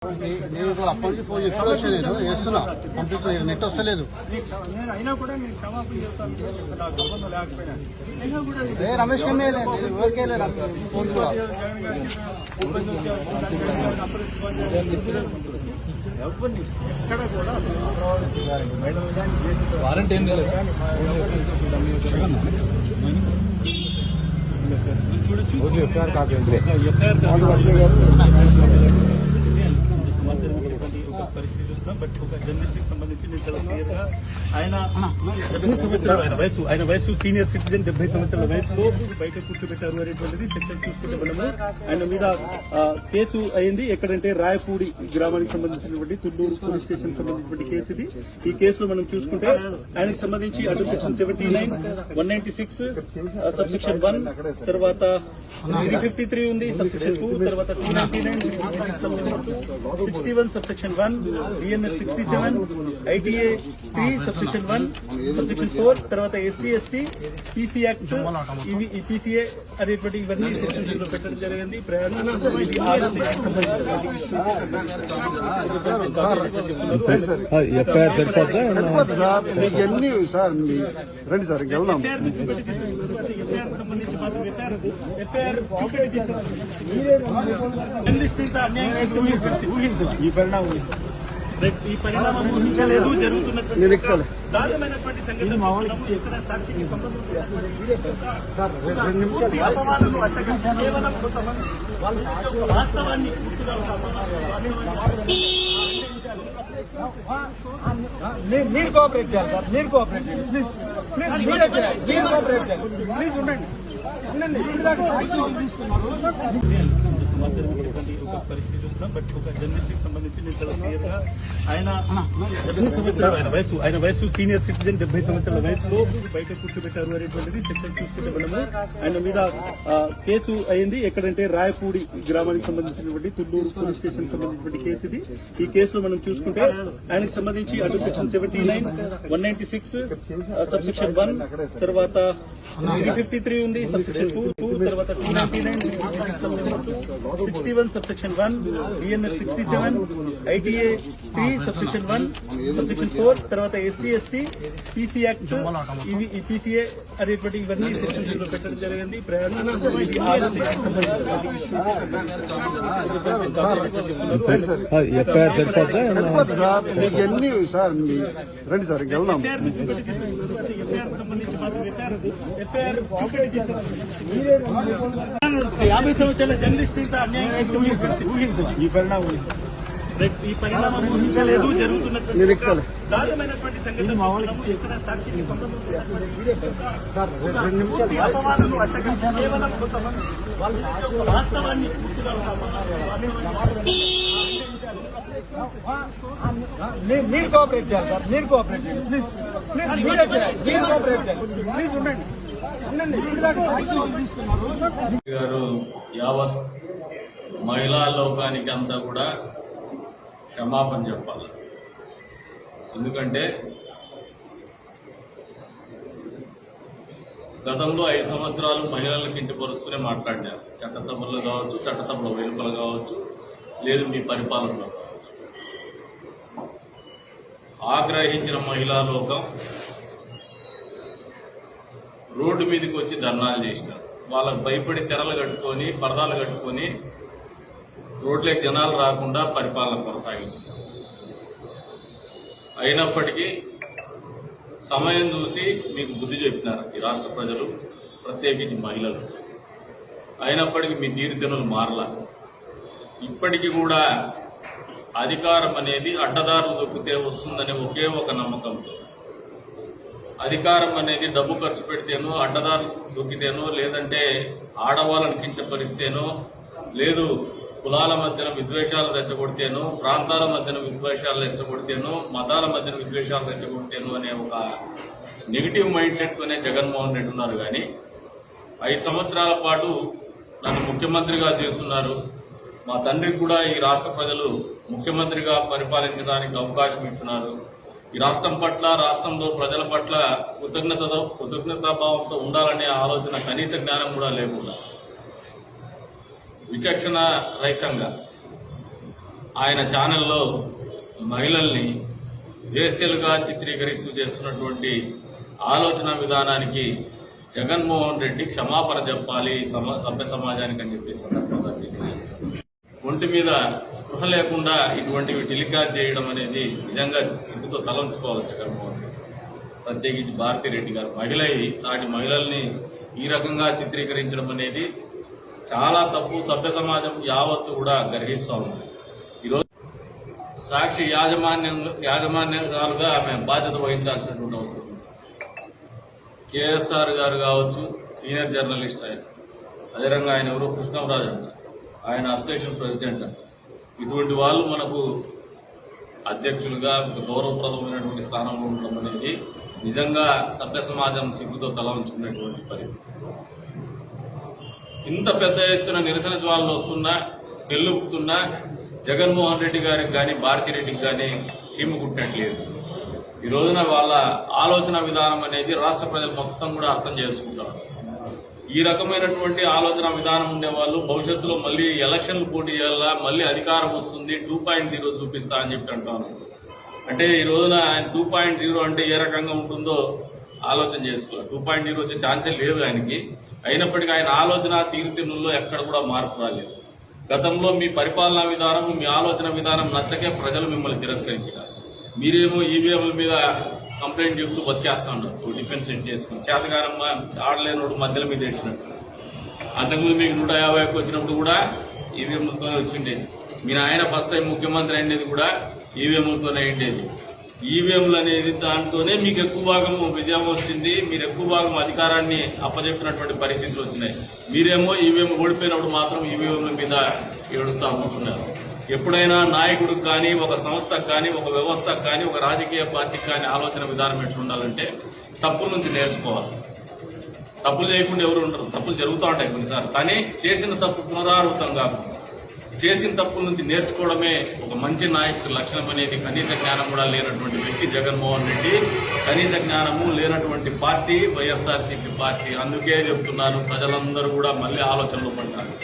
నేను అప్పటి నుంచి ఫోన్ ఎప్పుడు వచ్చేది వేస్తున్నా పంపిస్తున్నా నెట్ వస్తలేదు. నేను అయినా కూడా నేను క్షమాపణ చెప్తాను. నా సంబంధం లేకపోయినా అయినా కూడా రమేష్ ఎవరికే ఫోన్ కూడా ఎవరిని ఎక్కడ కూడా వారంటీ ఏం లేదు. పరిస్థితి చూస్తున్నాం. బట్ ఒక జర్నలిస్ట్ కి సంబంధించి నేను చాలా క్లియర్ గా ఆయన 70 సంవత్సరాల ఆయన వయసు సీనియర్ సిటిజన్ 70 సంవత్సరాల వయసులో బయట కూర్చోబెట్టారు అనేటువంటిది సెక్షన్ చూసుకుంటే మనము ఆయన మీద కేసు అయింది. ఎక్కడంటే రాయపూడి గ్రామానికి సంబంధించినటువంటి తుళ్ళూరు పోలీస్ స్టేషన్ సంబంధించినటువంటి కేసు ఇది. ఈ కేసులో మనం చూసుకుంటే ఆయనకు సంబంధించి అటు సెక్షన్ 79, 196, సబ్సెక్షన్ 1, తర్వాత 353 ఉంది, సబ్సెక్షన్ 2, తర్వాత 299, 61, subsection 1, BNS 67, ITA 3, subsection 1, subsection 4, తర్వాత SC ST PC యాక్ట్ ఈ PCA అనేటువంటి ఇవన్నీ సెక్షన్స్ లో పెట్టడం జరిగింది. రండి సార్ వెళ్దాం. సంబంధించి మాత్రం ఎఫ్ఐఆర్ ఈ పరిణామం ఈ పరిణామం ఊహించలేదు. జరుగుతున్నటువంటి దారుణమైనటువంటి సంఘటన ఎక్కడ సాక్షికి సంబంధం అపవాదులు అట్టగా కేవలం కొంతమంది వాస్తవాన్ని పూర్తిగా మీరు కోఆపరేట్ చేయాలి సార్. మీరు కోఆపరేట్ చేయాలి. మీరు కోఆపరేట్ చేయాలి. ప్లీజ్ ఉండండి. పరిస్థితి చూస్తున్నాం. బట్ ఒక జర్నలిస్ట్ కి సంబంధించి నేను చాలా క్లియర్ గా ఆయన 70 సంవత్సరాల ఆయన వయసు సీనియర్ సిటిజన్ 70 సంవత్సరాల వయసులో బయట కూర్చోబెట్టారు అనేటువంటిది సెక్షన్ చూసుకుంటే మనము ఆయన మీద కేసు అయింది. ఎక్కడంటే రాయపూడి గ్రామానికి సంబంధించినటువంటి తుళ్ళూరు పోలీస్ స్టేషన్ సంబంధించినటువంటి కేసు ఇది. ఈ కేసులో మనం చూసుకుంటే ఆయనకు సంబంధించి అటు సెక్షన్ 79, 196, సబ్సెక్షన్ 1, తర్వాత 353 ఉంది, సబ్సెక్షన్ 2, తర్వాత 299, 61, subsection 1, BNS 67, ITA 3, subsection 1, subsection 4, తర్వాత SC ST PC యాక్ట్ ఈ PCA అనేటువంటి ఇవన్నీ సెక్షన్స్ లో పెట్టడం జరిగింది. రండి సార్ వెళ్దాం. సంబంధించి మాత్రం ఎఫ్ఐఆర్ 50 సంవత్సరాల జర్నలిస్ట్ ఇంత అన్యాయం ఊహించాలి. ఈ పరిణామం ఊహించలేదు. జరుగుతున్నటువంటి దారుణమైనటువంటి సంఘటన ఎక్కడ సాక్షికి సంబంధం అపవాదులు అట్టగా కేవలం కొంతమంది వాస్తవాన్ని పూర్తిగా మీరు కోఆపరేట్ చేయాలి సార్. మీరు కోఆపరేట్ చేయాలి. మీరు కోఆపరేట్ చేయాలి. ప్లీజ్ ఉండండి. గారు యావత్ మహిళా లోకానికి అంతా కూడా క్షమాపణ చెప్పాలి. ఎందుకంటే గతంలో 5 సంవత్సరాలు మహిళలను కించపరుస్తూనే మాట్లాడినారు. చట్టసభల్లో కావచ్చు, చట్టసభలో వెలుపల కావచ్చు, లేదు మీ పరిపాలనలో కావచ్చు. ఆగ్రహించిన మహిళా లోకం రోడ్డు మీదకి వచ్చి ధర్నాలు చేసినారు. వాళ్ళకు భయపడి తెరలు కట్టుకొని, పరదాలు కట్టుకొని రోడ్లకు జనాలు రాకుండా పరిపాలన కొనసాగించారు. అయినప్పటికీ సమయం చూసి మీకు బుద్ధి చెప్పినారు ఈ రాష్ట్ర ప్రజలు, ప్రత్యేకించి మహిళలు. అయినప్పటికీ మీ తీరుతెన్నులు మారలా. ఇప్పటికీ కూడా అధికారం అనేది అడ్డదారులు దొక్కితే వస్తుందనే ఒకే ఒక నమ్మకంతో, అధికారం అనేది డబ్బు ఖర్చు పెడితేనో, అడ్డదారులు దొక్కితేనో, లేదంటే ఆడవాళ్ళని కించపరిస్తేనో, లేదు కులాల మధ్యన విద్వేషాలు రెచ్చగొడితేనో, ప్రాంతాల మధ్యన విద్వేషాలు రెచ్చగొడితేనో, మతాల మధ్యన విద్వేషాలు రెచ్చగొడితేనో అనే ఒక నెగిటివ్ మైండ్ సెట్తోనే జగన్మోహన్ రెడ్డి ఉన్నారు. కానీ 5 సంవత్సరాల పాటు నన్ను ముఖ్యమంత్రిగా చేస్తున్నారు. మా తండ్రికి కూడా ఈ రాష్ట్ర ప్రజలు ముఖ్యమంత్రిగా పరిపాలించడానికి అవకాశం ఇస్తున్నారు. ఈ రాష్ట్రం పట్ల, రాష్ట్రంలో ప్రజల పట్ల కృతజ్ఞతాభావంతో ఉండాలనే ఆలోచన, కనీస జ్ఞానం కూడా లేకుండా విచక్షణ రహితంగా ఆయన ఛానల్లో మహిళల్ని వేశ్యలుగా చిత్రీకరిస్తూ చేస్తున్నటువంటి ఆలోచన విధానానికి జగన్మోహన్ రెడ్డి క్షమాపణ చెప్పాలి సభ్య సమాజానికి అని చెప్పి సందర్భంగా తెలియజేస్తారు. ఒంటి మీద స్పృహ లేకుండా ఇటువంటివి టెలికాస్ట్ చేయడం అనేది నిజంగా సిగ్గుతో తలంచుకోవాలి జగన్మోహన్ రెడ్డి. ప్రత్యేకించి భారతిరెడ్డి గారు మహిళ సాటి మహిళల్ని ఈ రకంగా చిత్రీకరించడం అనేది చాలా తప్పు. సభ్య సమాజం యావత్తు కూడా గర్హిస్తూ ఉంది. ఈరోజు సాక్షి యాజమాన్యాలుగా ఆమె బాధ్యత వహించాల్సినటువంటి అవసరం ఉంది. కేఎస్ఆర్ గారు కావచ్చు, సీనియర్ జర్నలిస్ట్ ఆయన, అదేవిధంగా ఆయన ఎవరో కృష్ణరాజు అంట, ఆయన అసోసియేషన్ ప్రెసిడెంట్. ఇటువంటి వాళ్ళు మనకు అధ్యక్షులుగా గౌరవప్రదమైనటువంటి స్థానంలో ఉండడం అనేది నిజంగా సభ్య సమాజం సిగ్గుతో తల ఉంచుకునేటువంటి పరిస్థితి. ఇంత పెద్ద ఎత్తున నిరసన జ్వాలలు వస్తున్నా, పెళ్ళుపుతున్నా జగన్మోహన్ రెడ్డి గారికి కానీ భారతిరెడ్డికి కానీ చీమ కుట్టినట్లేదు. ఈ రోజున వాళ్ళ ఆలోచన విధానం అనేది రాష్ట్ర ప్రజలు మొత్తం కూడా అర్థం చేసుకుంటారు. ఈ రకమైనటువంటి ఆలోచన విధానం ఉండేవాళ్ళు భవిష్యత్తులో మళ్ళీ ఎలక్షన్లు పోటీ చేయాలా, మళ్ళీ అధికారం వస్తుంది 2.0 చూపిస్తా అని చెప్పి అంటాను. అంటే ఈ రోజున ఆయన 2.0 అంటే ఏ రకంగా ఉంటుందో ఆలోచన చేసుకోవాలి. 2.0 వచ్చే ఛాన్సే లేదు ఆయనకి. అయినప్పటికీ ఆయన ఆలోచన తీరుతెన్నుల్లో ఎక్కడ కూడా మార్పు రాలేదు. గతంలో మీ పరిపాలనా విధానం, మీ ఆలోచన విధానం నచ్చకే ప్రజలు మిమ్మల్ని తిరస్కరించారు. మీరేమో ఈవీఎంల మీద కంప్లైంట్ చెబుతూ బతికేస్తా ఉన్నారు. డిఫెన్స్ సెట్ చేసుకుని చేతగానమ్మ ఆడలేనోడు మధ్యలో మీద ఏడ్చినట్టు. అంతకుముందు మీకు 150కి వచ్చినప్పుడు కూడా ఈవీఎంలతోనే వచ్చిండేది. మీ ఆయన ఫస్ట్ టైం ముఖ్యమంత్రి అయినది కూడా ఈవీఎంలతోనే అయిండేది. ఈవీఎంలు అనేది దాంతోనే మీకు ఎక్కువ భాగం విజయం వచ్చింది. మీరు ఎక్కువ భాగం అధికారాన్ని అప్పచెప్పినటువంటి పరిస్థితులు వచ్చినాయి. మీరేమో ఈవీఎం ఓడిపోయినప్పుడు మాత్రం ఈవీఎంల మీద ఏడుస్తా కూర్చున్నారు. ఎప్పుడైనా నాయకుడికి కానీ, ఒక సంస్థకు కానీ, ఒక వ్యవస్థకు కానీ, ఒక రాజకీయ పార్టీకి కానీ ఆలోచన విధానం ఎట్లుండాలంటే తప్పుల నుంచి నేర్చుకోవాలి. తప్పులు చేయకుండా ఎవరు ఉండరు. తప్పులు జరుగుతూ ఉంటాయి కొన్నిసార్లు. కానీ చేసిన తప్పు పునరావృతం కాకుండా చేసిన తప్పుల నుంచి నేర్చుకోవడమే ఒక మంచి నాయకుడి లక్షణం అనేది. కనీస జ్ఞానం కూడా లేనటువంటి వ్యక్తి జగన్మోహన్ రెడ్డి. కనీస జ్ఞానము లేనటువంటి పార్టీ వైఎస్ఆర్సీపీ పార్టీ. అందుకే చెప్తున్నాను, ప్రజలందరూ కూడా మళ్ళీ ఆలోచనలో పడ్డారు.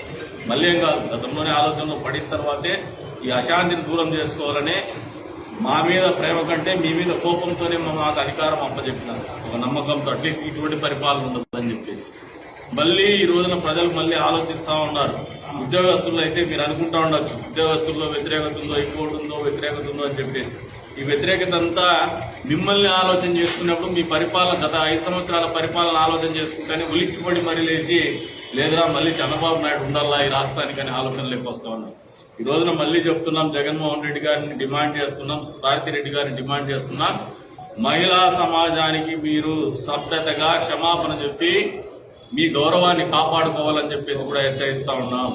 మళ్ళీ ఏం కాదు, గతంలోనే ఆలోచనలో పడిన తర్వాతే ఈ అశాంతిని దూరం చేసుకోవాలనే మా మీద ప్రేమ కంటే మీ మీద కోపంతోనే మాకు అధికారం అప్పచెప్పినారు. ఒక నమ్మకంతో అట్లీస్ట్ ఇటువంటి పరిపాలన ఉండదని చెప్పేసి మళ్ళీ ఈ రోజున ప్రజలు మళ్ళీ ఆలోచిస్తూ ఉన్నారు. ఉద్యోగస్తులు అయితే మీరు అనుకుంటా ఉండొచ్చు, ఉద్యోగస్తుల్లో వ్యతిరేకత ఉందో, ఇంకోటి ఉందో, వ్యతిరేకత ఉందో అని చెప్పేసి. ఈ వ్యతిరేకత అంతా మిమ్మల్ని ఆలోచన చేసుకున్నప్పుడు మీ పరిపాలన గత 5 సంవత్సరాల పరిపాలన ఆలోచన చేసుకుంటేనే ఉలిక్కిపడి మరీ లేచి లేదురా మళ్ళీ చంద్రబాబు నాయుడు ఉండాలా ఈ రాష్ట్రానికి అనే ఆలోచనలోకి వస్తా ఉన్నాం. ఈ రోజున మళ్ళీ చెప్తున్నాం, జగన్మోహన్ రెడ్డి గారిని డిమాండ్ చేస్తున్నాం, భారతిరెడ్డి గారిని డిమాండ్ చేస్తున్నాం, మహిళా సమాజానికి మీరు సభ్యతగా క్షమాపణ చెప్పి మీ గౌరవాన్ని కాపాడుకోవాలని చెప్పేసి కూడా హెచ్చరిస్తా ఉన్నాం.